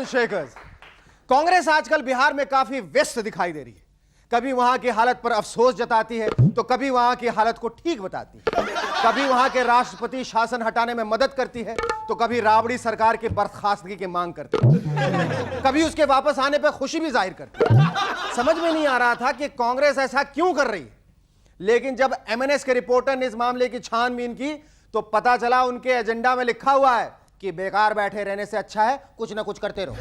Shakers, Congress आजकल बिहार में काफी व्यस्त दिखाई दे रही है। कभी वहां की हालत पर अफसोस जताती है तो कभी वहां की हालत को ठीक बताती है। कभी वहां के राष्ट्रपति शासन हटाने में मदद करती है तो कभी राबड़ी सरकार की बर्खास्तगी की मांग करती है। कभी उसके वापस आने पर खुशी भी जाहिर करती है। समझ में नहीं आ रहा था कि कांग्रेस ऐसा क्यों कर रही है, लेकिन जब एमएनएस के रिपोर्टर ने इस मामले की छानबीन की तो पता चला उनके एजेंडा में लिखा हुआ है कि बेकार बैठे रहने से अच्छा है कुछ ना कुछ करते रहो।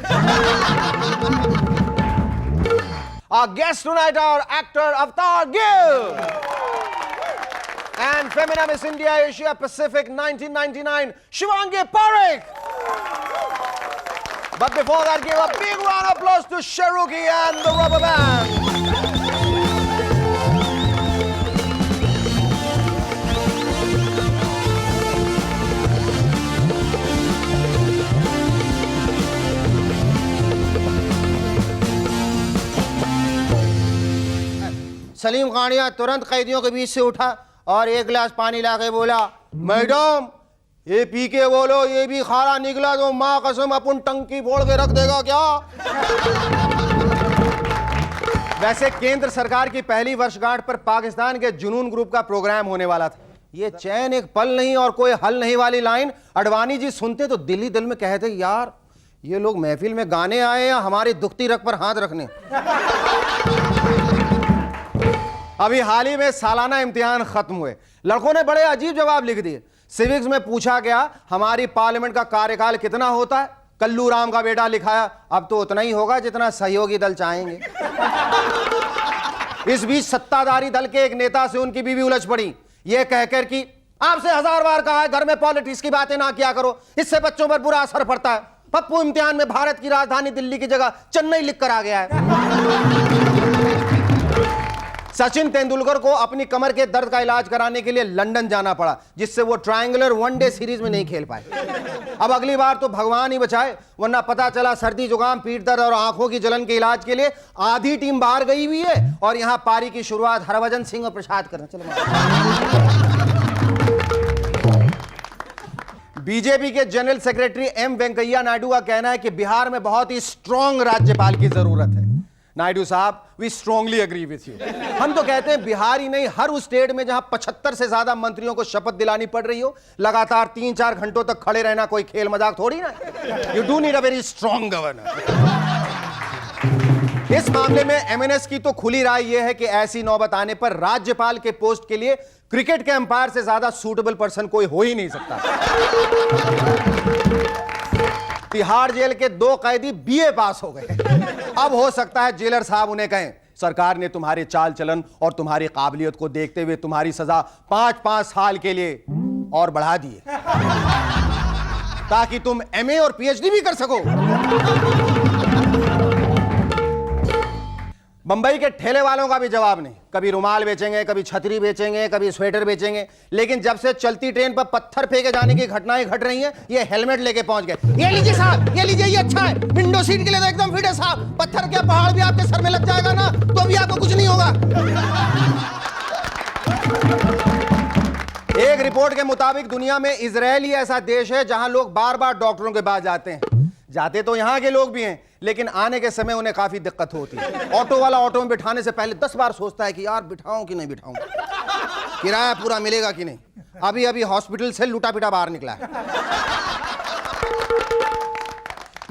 Our guests tonight are actor Avtar Gill and Femina Miss India Asia Pacific 1999 Shivangi Parekh. But before that, give a big round of applause to Shahrukhi and the Rubber Band. Salim खानिया तुरंत कैदियों के बीच से उठा और एक गिलास पानी लाके बोला, मैडम ये पी के बोलो ये भी खारा निकला तो माँ कसम अपन टंकी फोड़ के रख देगा क्या। वैसे केंद्र सरकार की पहली वर्षगांठ पर पाकिस्तान के जुनून ग्रुप का प्रोग्राम होने वाला था। ये चैन एक पल नहीं और कोई हल नहीं वाली लाइन अडवाणी जी सुनते तो दिल ही दिल में कहते, यार ये लोग महफिल में गाने आए या हमारी दुखती रग पर हाथ रखने। अभी हाल ही में सालाना इम्तिहान खत्म हुए, लड़कों ने बड़े अजीब जवाब लिख दिए। सिविक्स में पूछा गया हमारी पार्लियामेंट का कार्यकाल कितना होता है, कल्लू राम का बेटा लिखाया अब तो उतना ही होगा जितना सहयोगी दल चाहेंगे। इस बीच सत्ताधारी दल के एक नेता से उनकी बीवी उलझ पड़ी, यह कहकर कि आपसे 1000 बार कहा है घर में पॉलिटिक्स की बातें ना किया करो, इससे बच्चों पर बुरा असर पड़ता है। पप्पू इम्तिहान में भारत की राजधानी दिल्ली की जगह चेन्नई लिख कर आ गया है। सचिन तेंदुलकर को अपनी कमर के दर्द का इलाज कराने के लिए लंदन जाना पड़ा, जिससे वो ट्रायंगुलर वनडे सीरीज में नहीं खेल पाए। अब अगली बार तो भगवान ही बचाए, वरना पता चला सर्दी जुकाम पीठ दर्द और आंखों की जलन के इलाज के लिए आधी टीम बाहर गई हुई है और यहां पारी की शुरुआत हरभजन सिंह और प्रसाद करना। चलो बीजेपी के general secretary M Venkaiah Naidu का कहना है कि बिहार में बहुत ही स्ट्रांग राज्यपाल की जरूरत है। नायडू साहब, we strongly agree with you. हम तो कहते हैं बिहार ही नहीं हर उस स्टेट में जहां 75 से ज्यादा मंत्रियों को शपथ दिलानी पड़ रही हो, लगातार 3-4 घंटों तक खड़े रहना कोई खेल मजाक थोड़ी ना। You do need a very strong governor. इस मामले में एमएनएस की तो खुली राय यह है कि ऐसी नौबत आने पर राज्यपाल के पोस्ट के लिए क्रिकेट के अंपायर से ज्यादा सूटेबल पर्सन कोई हो ही नहीं सकता। तिहाड़ जेल के 2 कैदी बीए पास हो गए। अब हो सकता है जेलर साहब उन्हें कहें, सरकार ने तुम्हारे चाल चलन और तुम्हारी काबिलियत को देखते हुए तुम्हारी सजा 5-5 साल के लिए और बढ़ा दी है, ताकि तुम एमए और पीएचडी भी कर सको। बंबई के ठेले वालों का भी जवाब नहीं, कभी रुमाल बेचेंगे, कभी छतरी बेचेंगे, कभी स्वेटर बेचेंगे, लेकिन जब से चलती ट्रेन पर पत्थर फेंके जाने की घटनाएं घट रही हैं, ये हेलमेट लेके पहुंच गए। ये लीजिए साहब, ये लीजिए, ये अच्छा है, विंडो सीट के लिए तो एकदम फिट है साहब। पत्थर क्या पहाड़ भी आपके सर में लग जाएगा ना तो भी आपको कुछ नहीं होगा। एक रिपोर्ट के मुताबिक दुनिया में इजराइल ही ऐसा देश है जहां लोग बार बार डॉक्टरों के पास जाते हैं। जाते तो यहां के लोग भी हैं, लेकिन आने के समय उन्हें काफी दिक्कत होती है। ऑटो वाला ऑटो में बिठाने से पहले 10 बार सोचता है कि यार बिठाऊं कि नहीं बिठाऊं, किराया पूरा मिलेगा कि नहीं। अभी अभी हॉस्पिटल से लूटा पिटा बाहर निकला है।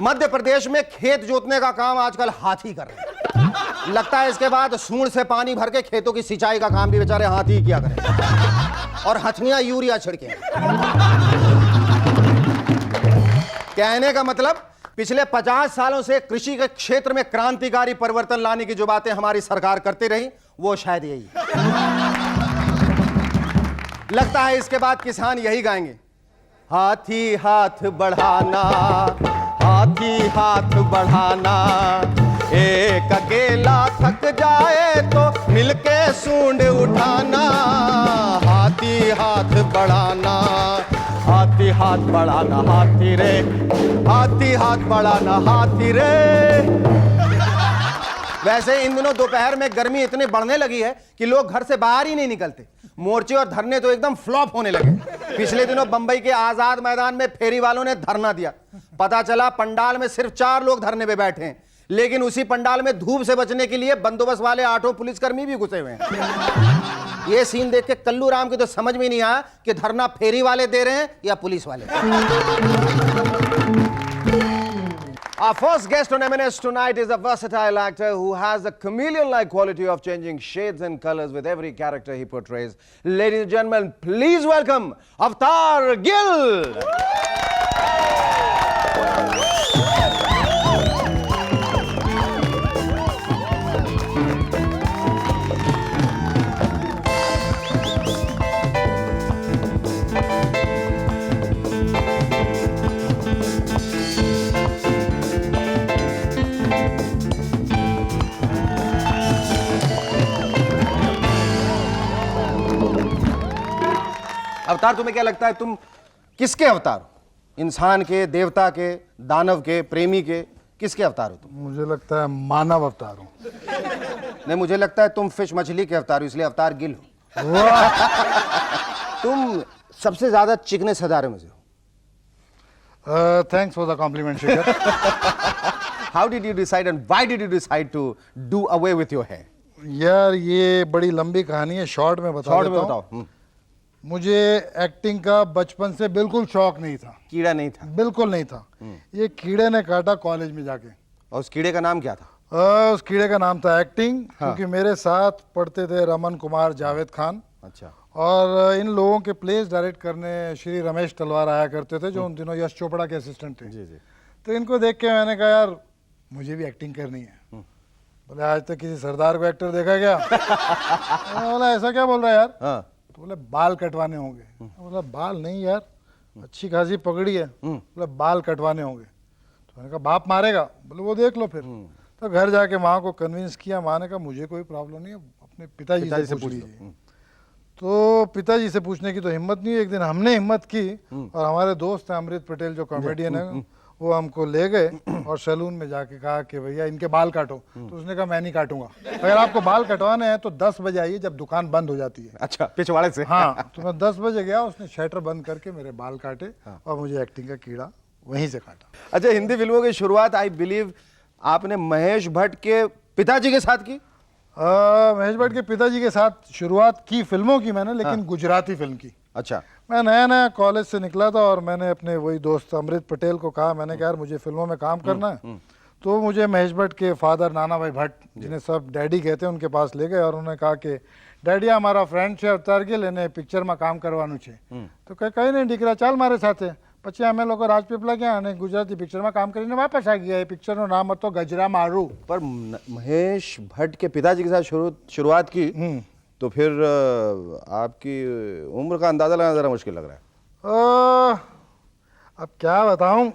मध्य प्रदेश में खेत जोतने का काम आजकल हाथी कर रहे हैं। लगता है इसके बाद सूंड से पानी भर के खेतों की सिंचाई का काम भी बेचारे हाथी किया करें और हथनियां यूरिया छिड़के। कहने का मतलब पिछले 50 सालों से कृषि के क्षेत्र में क्रांतिकारी परिवर्तन लाने की जो बातें हमारी सरकार करती रही, वो शायद यही। लगता है इसके बाद किसान यही गाएंगे, हाथी हाथ बढ़ाना, हाथी हाथ बढ़ाना, एक अकेला थक जाए तो मिलके सूंड उठाना, हाथी हाथ बढ़ाना, हाथी हाथ बढ़ाना, हाथी रे, हाथी हाथ बढ़ाना, हाथी रे। वैसे इन दिनों दोपहर में गर्मी इतनी बढ़ने लगी है कि लोग घर से बाहर ही नहीं निकलते। मोर्चे और धरने तो एकदम फ्लॉप होने लगे। पिछले दिनों बंबई के आजाद मैदान में फेरी वालों ने धरना दिया। पता चला पंडाल में सिर्फ 4 लोग धरने पे बैठे हैं, लेकिन उसी पंडाल में धूप से बचने के लिए बंदोबस्त वाले 8 पुलिसकर्मी भी घुसे हुए हैं। ये सीन देख के कल्लू राम की तो समझ में नहीं आया कि धरना फेरी वाले दे रहे हैं या पुलिस वाले। Our first guest on M&S tonight is a versatile actor who has a chameleon-like quality of changing shades and colors with every character he portrays. Ladies and gentlemen, please welcome Avtar Gill. अवतार, तुम्हें क्या लगता है तुम किसके अवतार हो? इंसान के, देवता के, दानव के, प्रेमी के, किसके अवतार हो तुम? मुझे लगता है मानव अवतार हूँ। नहीं, मुझे लगता है तुम फिश मछली के अवतार हो, इसलिए अवतार गिल हो। तुम सबसे ज्यादा चिकने सदारे में से हो। Thanks for the compliment Shekhar. How did you decide and why did you decide to do away with your hair? यार ये बड़ी लंबी कहानी है, शॉर्ट में बता देता हूँ। बताओ। मुझे एक्टिंग का बचपन से बिल्कुल शौक नहीं था। कीड़ा नहीं था? बिल्कुल नहीं था। ये कीड़े ने काटा कॉलेज में जाके। और उस कीड़े का नाम क्या था? उस कीड़े का नाम था एक्टिंग। हाँ। क्योंकि मेरे साथ पढ़ते थे रमन कुमार, जावेद खान। अच्छा। और इन लोगों के प्लेस डायरेक्ट करने श्री रमेश तलवार आया करते थे, जो उन दिनों यश चोपड़ा के असिस्टेंट थे। जी जी। तो इनको देख के मैंने कहा यार मुझे भी एक्टिंग करनी है। बोले आज तक किसी सरदार को एक्टर देखा क्या? बोला ऐसा क्या बोल रहा है यार? हाँ। तो बोले बाल कटवाने होंगे। बोला बाल नहीं यार, अच्छी खासी पगड़ी है। बोले बाल कटवाने होंगे। तो मैंने कहा बाप मारेगा? बोले वो देख लो फिर। तो घर जाके माँ को कन्विंस किया। माँ ने कहा मुझे कोई प्रॉब्लम नहीं है, अपने पिताजी से पूछ लीजिए। तो पिताजी से पूछने की तो हिम्मत नहीं। एक दिन हमने हिम्मत की और हमारे दोस्त हैं अमृत पटेल जो कॉमेडियन है, वो हमको ले गए और सैलून में जाके कहा कि भैया इनके बाल काटो। तो उसने कहा मैं नहीं काटूंगा, अगर आपको बाल कटवाने हैं तो 10 बजे आइए जब दुकान बंद हो जाती है। अच्छा, पिछवाड़े से? हाँ। तो मैं 10 बजे गया, उसने शटर बंद करके मेरे बाल काटे और मुझे एक्टिंग का कीड़ा वहीं से काटा। अच्छा, हिंदी फिल्मों की शुरुआत आई बिलीव आपने महेश भट्ट के पिताजी के साथ की? महेश भट्ट के पिताजी के साथ शुरुआत की फिल्मों की मैंने, लेकिन गुजराती फिल्म की। अच्छा। मैं नया नया कॉलेज से निकला था और मैंने अपने वही दोस्त अमृत पटेल को कहा, मैंने कहा यार मुझे फिल्मों में काम करना है। तो मुझे महेश भट्ट के फादर नाना भाई भट्ट, जिन्हें सब डैडी कहते हैं, उनके पास ले गए और उन्होंने कहा कि डैडी हमारा फ्रेंड है अवतार गिल, इन्हें पिक्चर में काम करवानु छे। तो कहीं नहीं दिख रहा, चाल मारे साथे। પછી અમે લોકો રાજપીપળા ગયા અને ગુજરાતી પિક્ચરમાં કામ કરીને વાપસ આવી ગયા। એ પિક્ચરનું નામ હતો ગજરા મારું। पर महेश भट्ट के पिताजी के साथ शुरुआत की, तो फिर आपकी उम्र का अंदाजा लगाना जरा मुश्किल लग रहा है। अब क्या बताऊं?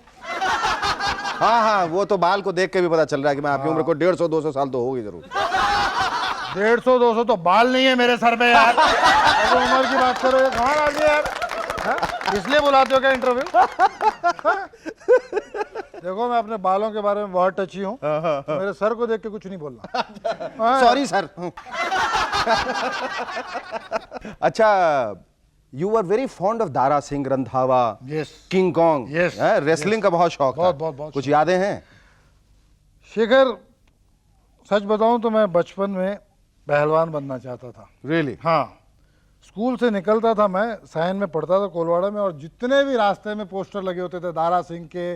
हाँ हाँ, वो तो बाल को देख के भी पता चल रहा है कि मैं आपकी उम्र को 150-200 साल तो होगी जरूर। 150-200 तो बाल नहीं है मेरे सर पे यार। उम्र की बात करो, कहाँ आ गए यार? इसलिए बुलाते हो क्या इंटरव्यू? देखो मैं अपने बालों के बारे में बहुत टची हूँ, तो मेरे सर को देख के कुछ नहीं बोलना। Sorry sir. अच्छा, you were very fond of Dara Singh, Randhawa, King Kong, wrestling का बहुत शौक था। बहुत कुछ यादें हैं? शेखर सच बताऊं तो मैं बचपन में पहलवान बनना चाहता था। रियली? हाँ। स्कूल से निकलता था, मैं साइन में पढ़ता था कोलवाड़ा में, और जितने भी रास्ते में पोस्टर लगे होते थे दारा सिंह के,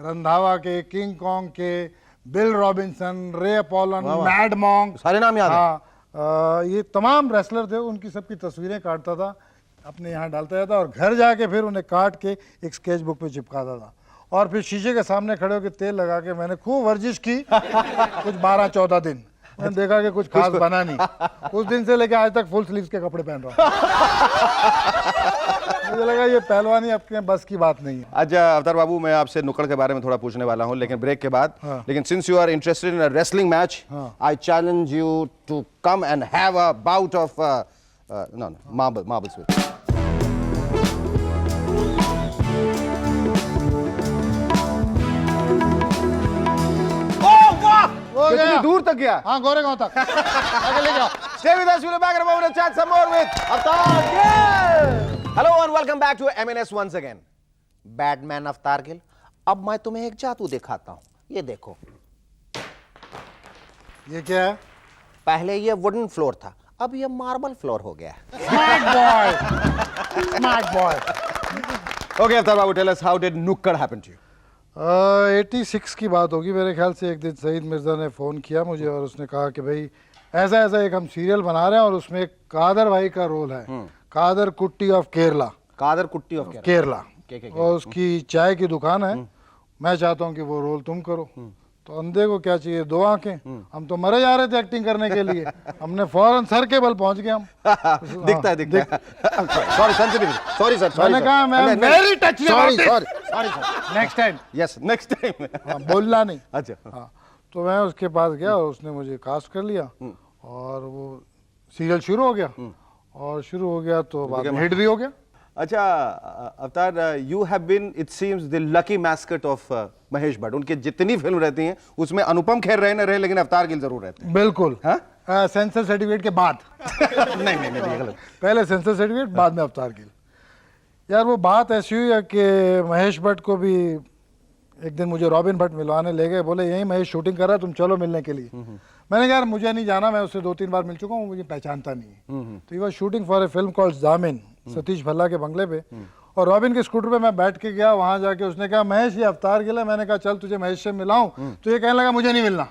रंधावा के, किंग कॉन्ग के, बिल रॉबिन्सन, रे अपॉलन, मैड मॉन्ग, सारे नाम याद हैं? हाँ। ये तमाम रेसलर थे, उनकी सबकी तस्वीरें काटता था, अपने यहाँ डालता था और घर जाके फिर उन्हें काट के एक स्केच बुक पे चिपकाता था। और फिर शीशे के सामने खड़े होकर तेल लगा के मैंने खूब वर्जिश की कुछ 12-14 दिन। मैंने देखा कि कुछ खास बना नहीं। उस दिन से लेके आज तक फुल स्लीव्स के कपड़े पहन रहा हूँ। मुझे लगा ये पहलवानी आपके बस की बात नहीं है। अच्छा अवतार बाबू, मैं आपसे नुक्कड़ के बारे में थोड़ा पूछने वाला हूँ, लेकिन ब्रेक के बाद। लेकिन since you are interested in a wrestling match, I challenge you to come and have a bout of marbles with. कितनी दूर तक गया? हाँ, गोरेगांव तक। आगे ले जाओ। Stay with us. We'll be back in a moment to chat some more with Avtar Gill. Hello and welcome back to M&S once again. Batman Avtar Gill. अब मैं तुम्हें एक जादू दिखाता हूँ, ये देखो। ये क्या है? पहले ये वुडन फ्लोर था, अब ये मार्बल फ्लोर हो गया है। Smart boy, smart boy. Okay Aftar babu, tell us how did Nukkad happen to you? 86 की बात होगी मेरे ख्याल से। एक दिन सईद मिर्ज़ा ने फ़ोन किया मुझे और उसने कहा कि भाई ऐसा ऐसा एक हम सीरियल बना रहे हैं और उसमें एक कादर भाई का रोल है, कादर कुट्टी ऑफ केरला। कादर कुट्टी ऑफ केरला। और उसकी चाय की दुकान है, मैं चाहता हूँ कि वो रोल तुम करो। तो अंधे को क्या चाहिए, दो आंखें। हम तो मरे जा रहे थे एक्टिंग करने के लिए, हमने फौरन सर के बल पहुंच गए हम। दिखता है। सॉरी सॉरी सर, मैंने कहा मैं very touch, sorry sir, next time. Yes next time. बोलना नहीं। अच्छा। हाँ, तो मैं उसके पास गया और उसने मुझे कास्ट कर लिया और वो सीरियल शुरू हो गया। और शुरू हो गया तो बाद में हिट भी हो गया। अच्छा Avtar, you have been it seems the lucky mascot of Mahesh Bhatt. उनके जितनी फिल्म रहती हैं उसमें अनुपम खेर रहे न रहे, लेकिन अवतार गिल जरूर रहते हैं। बिल्कुल। हाँ? सेंसर सर्टिफिकेट के बाद। नहीं ये गलत। पहले सेंसर सर्टिफिकेट, बाद में अवतार गिल। यार वो बात ऐसी हुई है कि महेश भट्ट को भी एक दिन मुझे रॉबिन भट्ट मिलवाने ले गए, बोले यही महेश शूटिंग कर रहा है, तुम चलो मिलने के लिए। मैंने कहा यार मुझे नहीं जाना, मैं उससे 2-3 बार मिल चुका हूँ, मुझे पहचानता नहीं है। तो ये was shooting for a film called जामिन, सतीश भल्ला के बंगले पे। और रॉबिन के स्कूटर पे मैं बैठ के गया, वहां जाके उसने कहा महेश ये अवतार गिल है। मैंने कहा चल तुझे महेश से मिलाऊं, तो ये कहने लगा मुझे नहीं मिलना।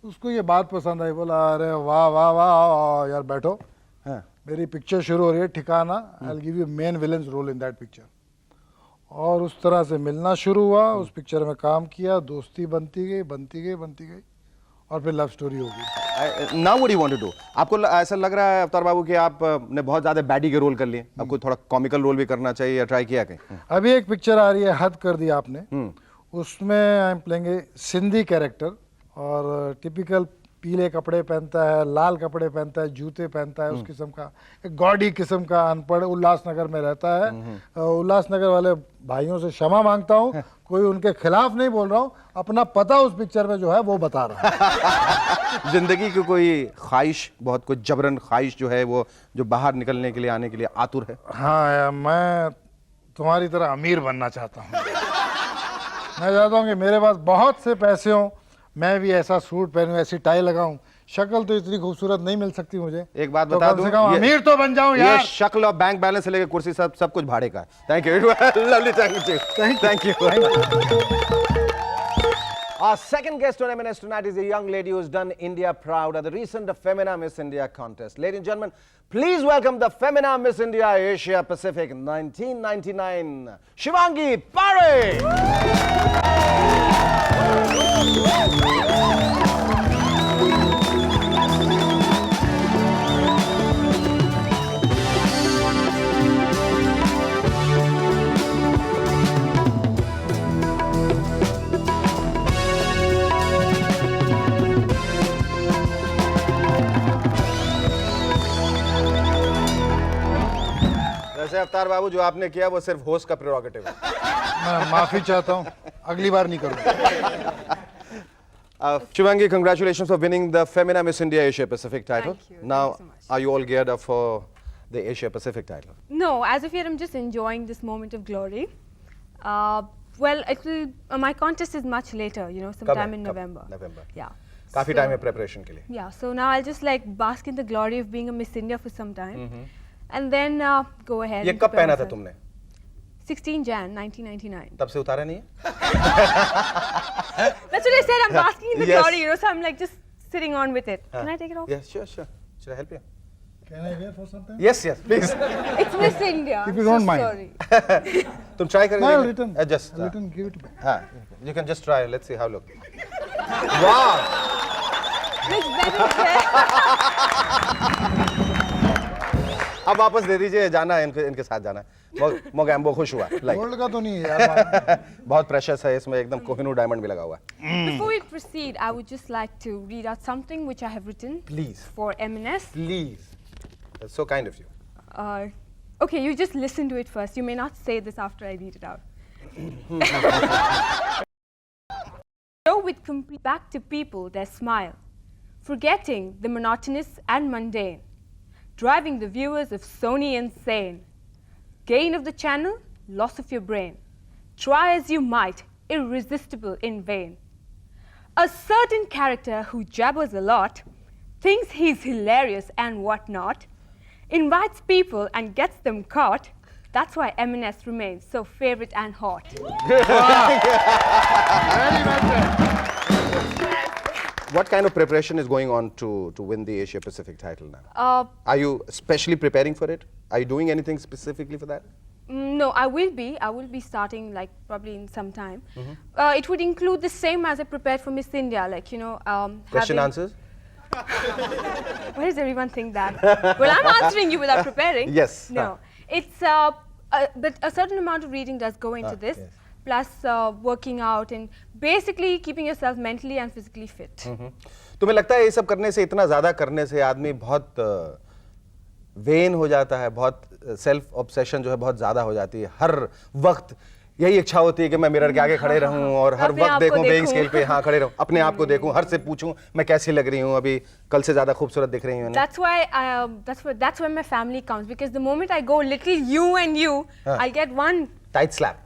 उसको ये बात पसंद आई, बोला अरे वाह वाह वाह यार बैठो, मेरी पिक्चर शुरू हो रही है ठिकाना, I will give you main villain's role in that picture. और उस तरह से मिलना शुरू हुआ, उस पिक्चर में काम किया, दोस्ती बनती गई और फिर लव स्टोरी हो गई। Now what you want to do? आपको ऐसा लग रहा है अवतार बाबू कि आप ने बहुत ज्यादा बैडी के रोल कर लिए, आपको थोड़ा कॉमिकल रोल भी करना चाहिए, या ट्राई किया कहीं? अभी एक पिक्चर आ रही है, हद कर दी आपने, उसमें I am playing a Sindhi character. और टिपिकल पीले कपड़े पहनता है, लाल कपड़े पहनता है, जूते पहनता है, उस किस्म का एक गॉडी किस्म का अनपढ़, उल्लासनगर में रहता है। उल्लासनगर वाले भाइयों से क्षमा मांगता हूँ, कोई उनके खिलाफ नहीं बोल रहा हूँ, अपना पता उस पिक्चर में जो है वो बता रहा हूँ। जिंदगी की कोई ख्वाहिश, बहुत कुछ जबरन ख्वाहिश जो है वो, जो बाहर निकलने के लिए, आने के लिए आतुर है? हाँ यार, मैं तुम्हारी तरह अमीर बनना चाहता हूँ। मैं चाहता हूँ कि मेरे पास बहुत से पैसे हों, मैं भी ऐसा सूट पहनूं, ऐसी टाई लगाऊं। शक्ल तो इतनी खूबसूरत नहीं मिल सकती मुझे, एक बात तो बता कम दूं, से कम अमीर तो बन जाऊं ये यार। शक्ल और बैंक बैलेंस से लेकर कुर्सी सब कुछ भाड़े का है। Thank you, lovely, thank you. Our second guest on M&S tonight is a young lady who's done India proud at the recent Femina Miss India contest. Ladies and gentlemen, please welcome the Femina Miss India Asia Pacific 1999, Shivangi Parekh. वैसे अवतार बाबू जो आपने किया वो सिर्फ host का prerogative है। मैं माफी चाहता हूँ, अगली बार नहीं करूँगा। Shivangi, congratulations for winning the Femina Miss India Asia Pacific title. Thank you. Now, Thank you so much. are you all geared up for the Asia Pacific title? No, as of yet, I'm just enjoying this moment of glory. Well, actually, my contest is much later, you know, sometime in November. November. Yeah. काफी So- time है preparation के लिए. Yeah, so now I'll just like bask in the glory of being a Miss India for some time. And then go ahead. ये and कब prepare पहना था myself. तुमने? 16 Jan 1999. तब से उतारा नहीं है? That's what I said, I'm basking in the Yes. glory, you know, so I'm like just sitting on with it. Can I take it off? Yeah, sure. Should I help you? Can I wear for something? Yes, please. It's Miss India. If I'm you don't so mind. Sorry. तुम try करके No, I'll देखना? return. Just. I'll return, give it back. हाँ, you can just try. Let's see how look. Wow. Looks better there. अब वापस दे दीजिए, जाना है इनके साथ जाना है। मोगैम्बो खुश हुआ। Like. गोल्ड का तो नहीं है यार। बहुत प्रेशियस है इसमें, एकदम कोहिनूर डायमंड भी लगा हुआ है। Before we proceed, I would just like to read out something which I have written Please. for M&S. Please. That's so kind of you. Okay, you just listen to it first. You may not say this after I read it out. Show with complete back to people their smile, forgetting the monotonous and mundane, driving the viewers of Sony insane. Gain of the channel, loss of your brain. Try as you might, irresistible in vain. A certain character who jabbers a lot, thinks he's hilarious and whatnot, invites people and gets them caught. That's why M&S remains so favorite and hot. What kind of preparation is going on to win the Asia Pacific title now? Are you especially preparing for it? Are you doing anything specifically for that? No, I will be. I will be starting like probably in some time. It would include the same as I prepared for Miss India, like Question answers? Why does everyone think that? Well, I'm answering you without preparing. Yes. No, it's but a certain amount of reading does go into this, yes. plus working out and basically keeping yourself mentally and physically fit. तुम्हें लगता है ये सब करने से, इतना ज्यादा करने से आदमी बहुत वेन हो जाता है, बहुत सेल्फ ऑब्सेशन जो है बहुत ज्यादा हो जाती है, हर वक्त यही इच्छा होती है कि मैं मिरर के आगे खड़े रहूं और हर वक्त देखूं, बेइंग स्केल पे हाँ खड़े रहूं, अपने आप को देखूं, हर से पूछूं मैं कैसी लग रही हूं, अभी कल से ज्यादा खूबसूरत दिख रही हूं ना? That's where my family counts, because the moment I go little you and you, I'll get one tight slap.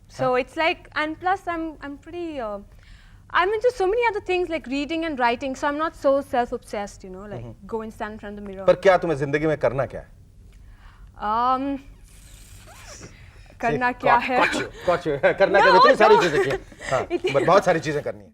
So it's like, and plus I'm pretty, I'm into so many other things like reading and writing, so I'm not so self-obsessed, like go and stand in front of the mirror. पर क्या तुम्हें जिंदगी में करना क्या है? करना क्या है? करना क्या है? इतनी सारी चीजें की, हाँ, बहुत सारी चीजें करनी है.